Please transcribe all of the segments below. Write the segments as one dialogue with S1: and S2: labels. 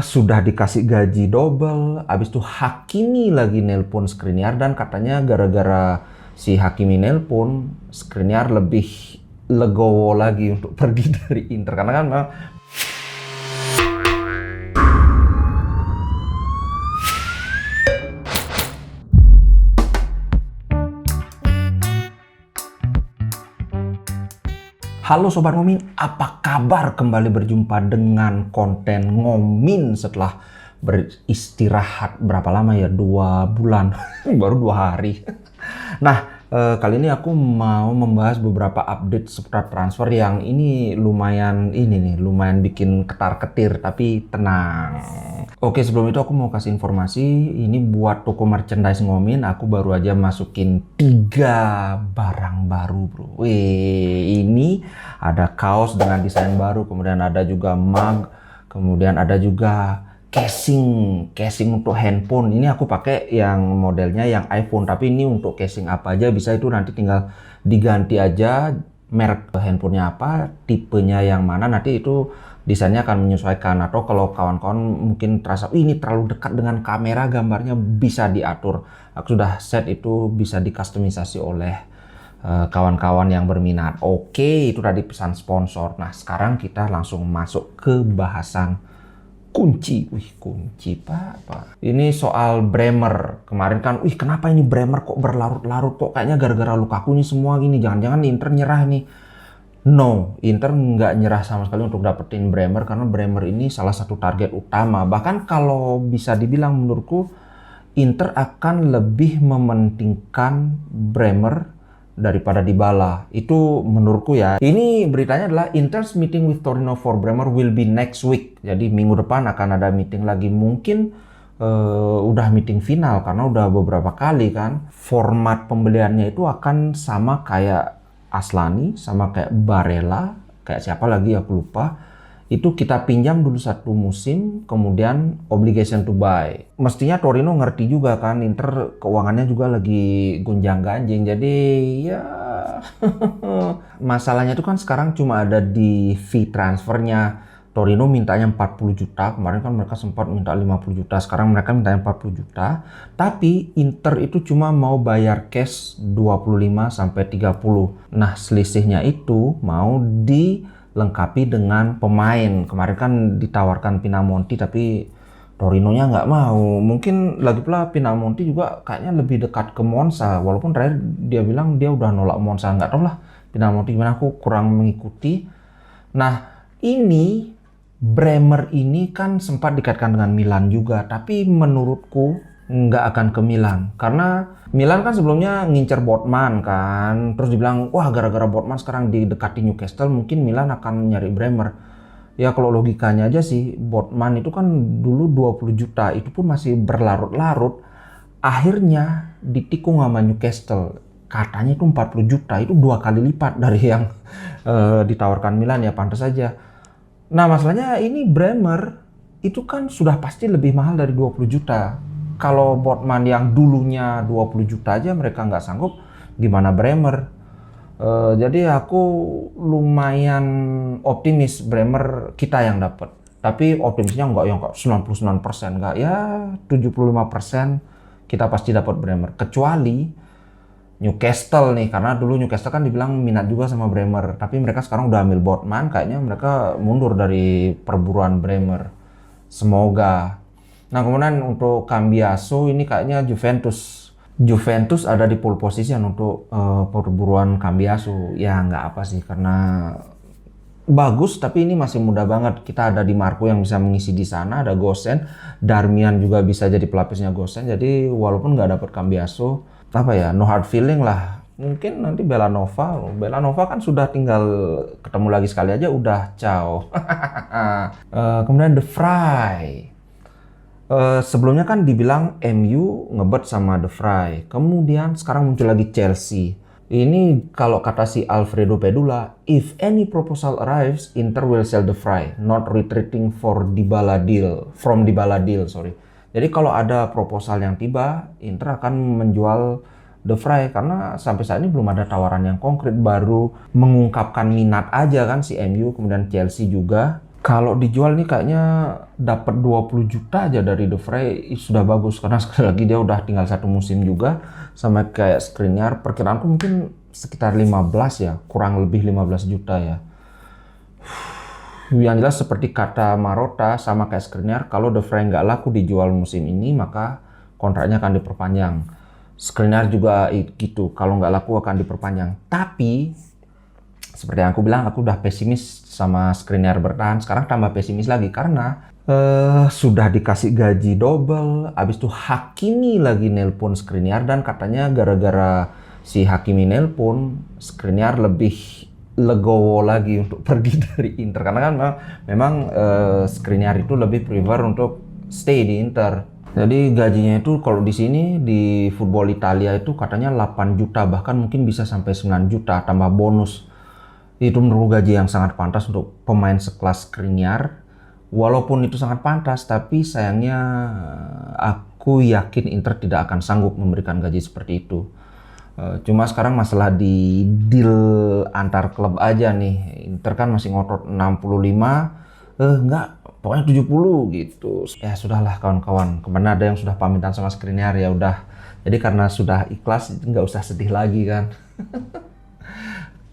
S1: Sudah dikasih gaji double, habis itu Hakimi lagi nelpon Skriniar dan katanya gara-gara si Hakimi nelpon, Skriniar lebih legowo lagi untuk pergi dari Inter karena kan memang. Halo Sobat Ngomin, apa kabar? Kembali berjumpa dengan konten Ngomin setelah beristirahat berapa lama ya? 2 bulan, baru 2 hari. Nah, kali ini aku mau membahas beberapa update seputar transfer yang ini lumayan bikin ketar-ketir, tapi tenang. Oke, sebelum itu aku mau kasih informasi, ini buat toko merchandise Ngomin, aku baru aja masukin 3 barang baru bro. Wih, ini ada kaos dengan desain baru, kemudian ada juga mug, kemudian ada juga casing untuk handphone. Ini aku pakai yang modelnya yang iPhone, tapi ini untuk casing apa aja bisa, itu nanti tinggal diganti aja merek handphonenya apa, tipenya yang mana, nanti itu desainnya akan menyesuaikan. Atau kalau kawan-kawan mungkin terasa ini terlalu dekat dengan kamera, gambarnya bisa diatur. Aku sudah set itu, bisa dikustomisasi oleh kawan-kawan yang berminat. Oke, itu tadi pesan sponsor. Nah, sekarang kita langsung masuk ke bahasan kunci. Kunci Pak. Ini soal Bremer. Kemarin kan, kenapa ini Bremer kok berlarut-larut, kok kayaknya gara-gara Lukaku ini semua gini. Jangan-jangan Inter nyerah nih. No, Inter nggak nyerah sama sekali untuk dapetin Bremer, karena Bremer ini salah satu target utama. Bahkan kalau bisa dibilang menurutku, Inter akan lebih mementingkan Bremer daripada Dybala. Itu menurutku ya. Ini beritanya adalah Inter's meeting with Torino for Bremer will be next week. Jadi minggu depan akan ada meeting lagi. Mungkin udah meeting final karena udah beberapa kali kan. Format pembeliannya itu akan sama kayak Aslani, sama kayak Barella, kayak siapa lagi aku lupa. Itu kita pinjam dulu 1 musim, kemudian obligation to buy. Mestinya Torino ngerti juga kan, Inter keuangannya juga lagi gonjang-ganjing. Jadi ya masalahnya itu kan sekarang cuma ada di fee transfernya. Torino mintanya 40 juta, kemarin kan mereka sempat minta 50 juta, sekarang mereka mintanya 40 juta. Tapi Inter itu cuma mau bayar cash 25-30. Nah, selisihnya itu mau dilengkapi dengan pemain. Kemarin kan ditawarkan Pinamonti, tapi Torinonya nggak mau. Mungkin lagi pula Pinamonti juga kayaknya lebih dekat ke Monza, walaupun terakhir dia bilang dia udah nolak Monza. Nggak tahu lah Pinamonti gimana, aku kurang mengikuti. Nah, ini Bremer ini kan sempat dikaitkan dengan Milan juga, tapi menurutku nggak akan ke Milan. Karena Milan kan sebelumnya ngincer Botman kan, terus dibilang, wah gara-gara Botman sekarang didekati Newcastle, mungkin Milan akan nyari Bremer. Ya kalau logikanya aja sih, Botman itu kan dulu 20 juta, itu pun masih berlarut-larut. Akhirnya ditikung sama Newcastle. Katanya itu 40 juta, itu 2 kali lipat dari yang ditawarkan Milan, ya pantas saja. Nah masalahnya ini Bremer itu kan sudah pasti lebih mahal dari 20 juta. Kalau Botman yang dulunya 20 juta aja mereka nggak sanggup, gimana Bremer? Jadi aku lumayan optimis Bremer kita yang dapat. Tapi optimisnya nggak yang 99%, nggak, ya 75% kita pasti dapat Bremer. Kecuali Newcastle nih, karena dulu Newcastle kan dibilang minat juga sama Bremer, tapi mereka sekarang udah ambil Botman, kayaknya mereka mundur dari perburuan Bremer. Semoga. Nah kemudian untuk Cambiaso ini kayaknya Juventus ada di pole position untuk perburuan Cambiaso. Ya nggak apa sih, karena bagus, tapi ini masih muda banget. Kita ada Di Marco yang bisa mengisi di sana, ada Gosen, Darmian juga bisa jadi pelapisnya Gosen. Jadi walaupun nggak dapet Cambiaso, apa ya, no hard feeling lah. Mungkin nanti Belanova kan sudah tinggal ketemu lagi sekali aja udah ciao. Kemudian De Vrij. Sebelumnya kan dibilang MU ngebet sama De Vrij. Kemudian sekarang muncul lagi Chelsea. Ini kalau kata si Alfredo Pedula, if any proposal arrives, Inter will sell De Vrij, not retreating from Dybala deal. Jadi kalau ada proposal yang tiba, Inter akan menjual De Vrij, karena sampai saat ini belum ada tawaran yang konkret, baru mengungkapkan minat aja kan si MU, kemudian Chelsea juga. Kalau dijual nih kayaknya dapat 20 juta aja dari De Vrij sudah bagus, karena sekali lagi dia udah tinggal satu musim juga sama kayak Skriniar. Perkiraanku mungkin sekitar 15 ya, kurang lebih 15 juta ya. Yang jelas seperti kata Marotta sama kayak Skriniar, kalau De Vrij nggak laku dijual musim ini maka kontraknya akan diperpanjang. Skriniar juga gitu, kalau nggak laku akan diperpanjang. Tapi seperti yang aku bilang, aku udah pesimis sama Skriniar bertahan. Sekarang tambah pesimis lagi karena sudah dikasih gaji double, abis itu Hakimi lagi nelpon Skriniar, dan katanya gara-gara si Hakimi nelpon, Skriniar lebih legowo lagi untuk pergi dari Inter, karena kan memang Skriniar itu lebih prefer untuk stay di Inter. Jadi gajinya itu kalau di sini di football Italia itu katanya 8 juta, bahkan mungkin bisa sampai 9 juta tambah bonus. Itu menurut gaji yang sangat pantas untuk pemain sekelas Skriniar. Walaupun itu sangat pantas, tapi sayangnya aku yakin Inter tidak akan sanggup memberikan gaji seperti itu. Cuma sekarang masalah di deal antar klub aja nih. Inter kan masih ngotot 65, enggak, pokoknya 70 gitu. Ya sudahlah kawan-kawan, kemana ada yang sudah pamitan sama Skriniar ya udah. Jadi karena sudah ikhlas, nggak usah sedih lagi kan.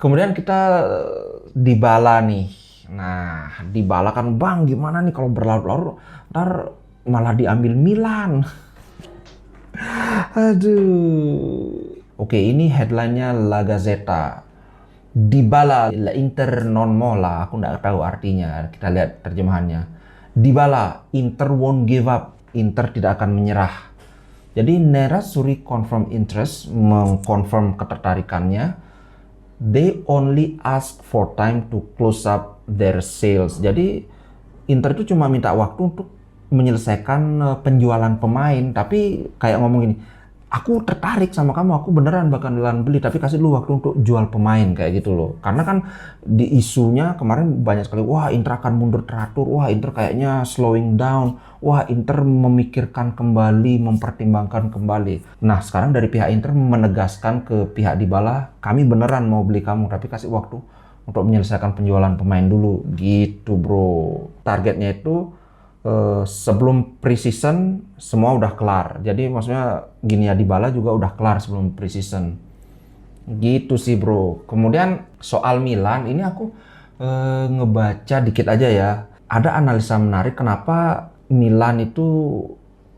S1: Kemudian kita Dybala nih. Nah, Dybala kan bang gimana nih kalau berlarut-larut ntar malah diambil Milan. Aduh. Oke, ini headline-nya La Gazzetta. Dybala la Inter non mola. Aku nggak tahu artinya. Kita lihat terjemahannya. Dybala, Inter won't give up. Inter tidak akan menyerah. Jadi Nerazzurri confirm interest, mengkonfirm ketertarikannya. They only ask for time to close up their sales. Jadi Inter itu cuma minta waktu untuk menyelesaikan penjualan pemain, tapi kayak ngomong gini, aku tertarik sama kamu, aku beneran bakalan beli, tapi kasih dulu waktu untuk jual pemain, kayak gitu loh. Karena kan di isunya kemarin banyak sekali, wah Inter akan mundur teratur, wah Inter kayaknya slowing down, wah Inter memikirkan kembali, mempertimbangkan kembali. Nah sekarang dari pihak Inter menegaskan ke pihak Dybala, kami beneran mau beli kamu, tapi kasih waktu untuk menyelesaikan penjualan pemain dulu, gitu bro. Targetnya itu sebelum preseason semua udah kelar. Jadi maksudnya gini ya, Dybala juga udah kelar sebelum preseason. Gitu sih bro. Kemudian soal Milan ini aku ngebaca dikit aja ya. Ada analisa menarik kenapa Milan itu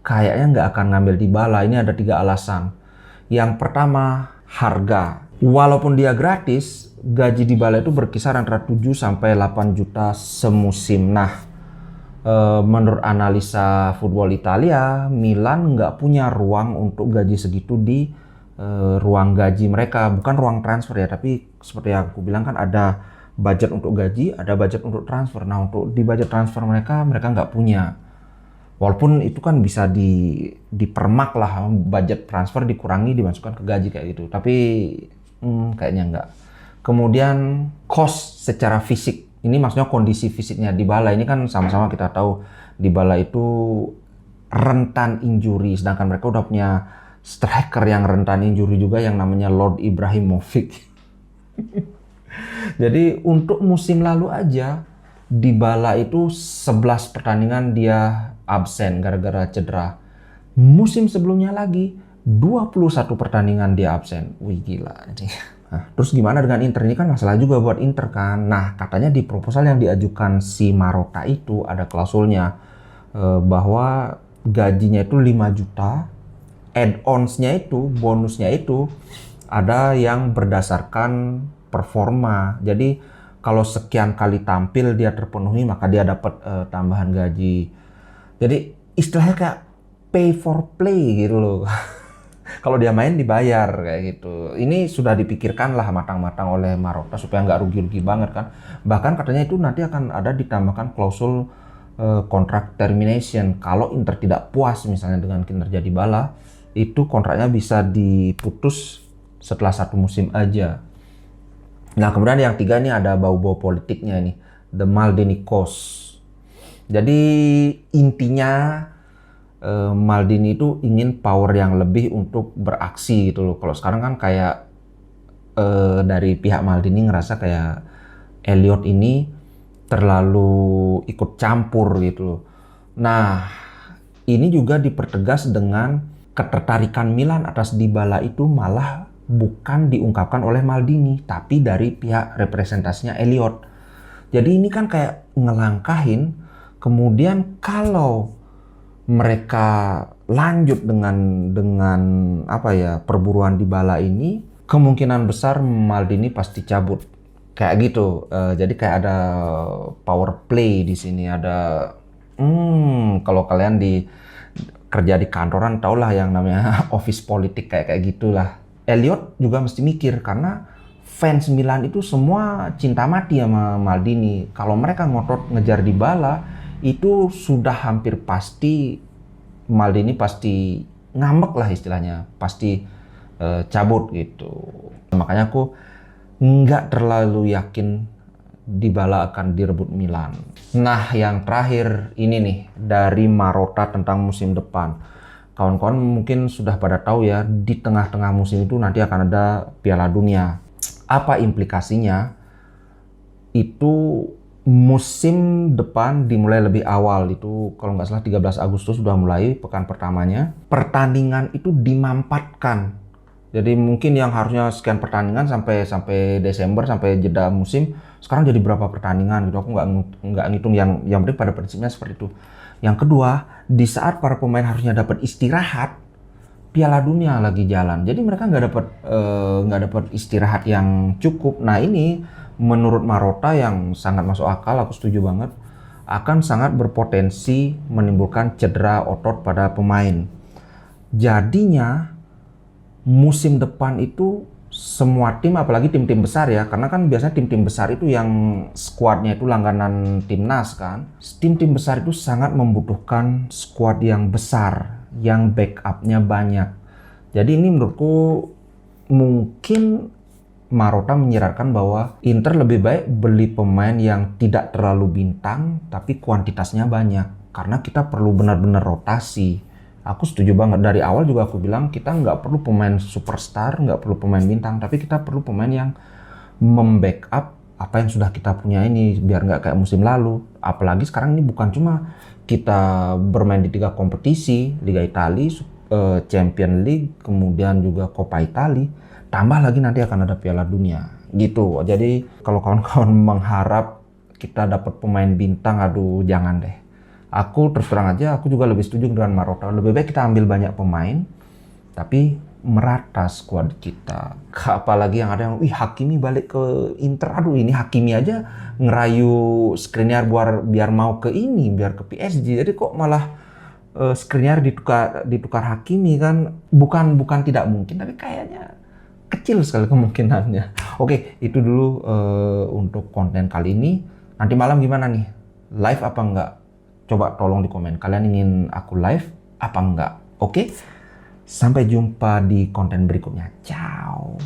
S1: kayaknya nggak akan ngambil Dybala. Ini ada 3 alasan. Yang pertama, harga. Walaupun dia gratis, gaji Dybala itu berkisar antara 7 sampai 8 juta semusim. Nah, menurut analisa football Italia, Milan nggak punya ruang untuk gaji segitu di ruang gaji mereka. Bukan ruang transfer ya, tapi seperti yang aku bilang kan ada budget untuk gaji, ada budget untuk transfer. Nah untuk di budget transfer mereka nggak punya. Walaupun itu kan bisa dipermak lah, budget transfer dikurangi dimasukkan ke gaji kayak gitu. Tapi kayaknya nggak. Kemudian cost secara fisik. Ini maksudnya kondisi fisiknya Dybala ini kan sama-sama kita tahu Dybala itu rentan injury, sedangkan mereka udah punya striker yang rentan injury juga yang namanya Lord Ibrahimovic. Jadi untuk musim lalu aja Dybala itu 11 pertandingan dia absen gara-gara cedera. Musim sebelumnya lagi 21 pertandingan dia absen. Wih gila ini. Nah, terus gimana dengan Inter? Ini kan masalah juga buat Inter kan. Nah, katanya di proposal yang diajukan si Marotta itu ada klausulnya bahwa gajinya itu 5 juta, add-ons-nya itu, bonusnya itu ada yang berdasarkan performa. Jadi kalau sekian kali tampil dia terpenuhi maka dia dapat tambahan gaji. Jadi istilahnya kayak pay for play gitu loh. Kalau dia main dibayar kayak gitu. Ini sudah dipikirkan lah matang-matang oleh Marotta supaya nggak rugi-rugi banget kan. Bahkan katanya itu nanti akan ada ditambahkan klausul kontrak termination. Kalau Inter tidak puas misalnya dengan kinerja Dybala, itu kontraknya bisa diputus setelah 1 musim aja. Nah kemudian yang 3 ini ada bau-bau politiknya nih. The Maldini Cost. Jadi intinya Maldini itu ingin power yang lebih untuk beraksi gitu loh. Kalau sekarang kan kayak dari pihak Maldini ngerasa kayak Elliot ini terlalu ikut campur gitu loh. Nah, ini juga dipertegas dengan ketertarikan Milan atas Dybala itu malah bukan diungkapkan oleh Maldini, tapi dari pihak representasinya Elliot. Jadi ini kan kayak ngelangkahin, kemudian kalau mereka lanjut dengan apa ya, perburuan Dybala ini, kemungkinan besar Maldini pasti cabut. Kayak gitu. Jadi kayak ada power play di sini, ada kalau kalian kerja di kantoran taulah yang namanya office politik kayak gitulah. Elliot juga mesti mikir karena fans Milan itu semua cinta mati sama Maldini. Kalau mereka ngotot ngejar Dybala, itu sudah hampir pasti Maldini pasti ngambek lah istilahnya, pasti cabut gitu. Makanya aku nggak terlalu yakin Dybala akan direbut Milan. Nah, yang terakhir ini nih dari Marotta tentang musim depan. Kawan-kawan mungkin sudah pada tahu ya, di tengah-tengah musim itu nanti akan ada Piala Dunia. Apa implikasinya? Itu musim depan dimulai lebih awal, itu kalau nggak salah 13 Agustus sudah mulai pekan pertamanya. Pertandingan itu dimampatkan. Jadi mungkin yang harusnya sekian pertandingan sampai Desember, sampai jeda musim, sekarang jadi berapa pertandingan gitu. Aku nggak ngitung, yang penting pada prinsipnya seperti itu. Yang kedua, di saat para pemain harusnya dapat istirahat, Piala Dunia lagi jalan. Jadi mereka nggak dapat istirahat yang cukup. Nah, ini menurut Marotta yang sangat masuk akal, aku setuju banget, akan sangat berpotensi menimbulkan cedera otot pada pemain. Jadinya musim depan itu semua tim, apalagi tim-tim besar ya, karena kan biasanya tim-tim besar itu yang skuadnya itu langganan timnas kan. Tim-tim besar itu sangat membutuhkan skuad yang besar, yang backupnya banyak. Jadi ini menurutku mungkin Marotta menyiratkan bahwa Inter lebih baik beli pemain yang tidak terlalu bintang tapi kuantitasnya banyak, karena kita perlu benar-benar rotasi. Aku setuju banget, dari awal juga aku bilang kita nggak perlu pemain superstar, nggak perlu pemain bintang, tapi kita perlu pemain yang membackup apa yang sudah kita punya ini, biar nggak kayak musim lalu. Apalagi sekarang ini bukan cuma kita bermain di 3 kompetisi, Liga Italia, Champions League, kemudian juga Coppa Italia, tambah lagi nanti akan ada Piala Dunia gitu. Jadi kalau kawan-kawan mengharap kita dapat pemain bintang, aduh jangan deh. Aku terus terang aja, aku juga lebih setuju dengan Marotta. Lebih baik kita ambil banyak pemain, tapi merata skuad kita. Apalagi yang ada yang, Hakimi balik ke Inter. Aduh, ini Hakimi aja ngerayu Skriniar biar mau ke ini, biar ke PSG. Jadi kok malah Skriniar ditukar Hakimi kan? Bukan tidak mungkin, tapi kayaknya kecil sekali kemungkinannya. Oke, itu dulu untuk konten kali ini. Nanti malam gimana nih? Live apa enggak? Coba tolong di komen, kalian ingin aku live apa enggak? Oke? Sampai jumpa di konten berikutnya. Ciao!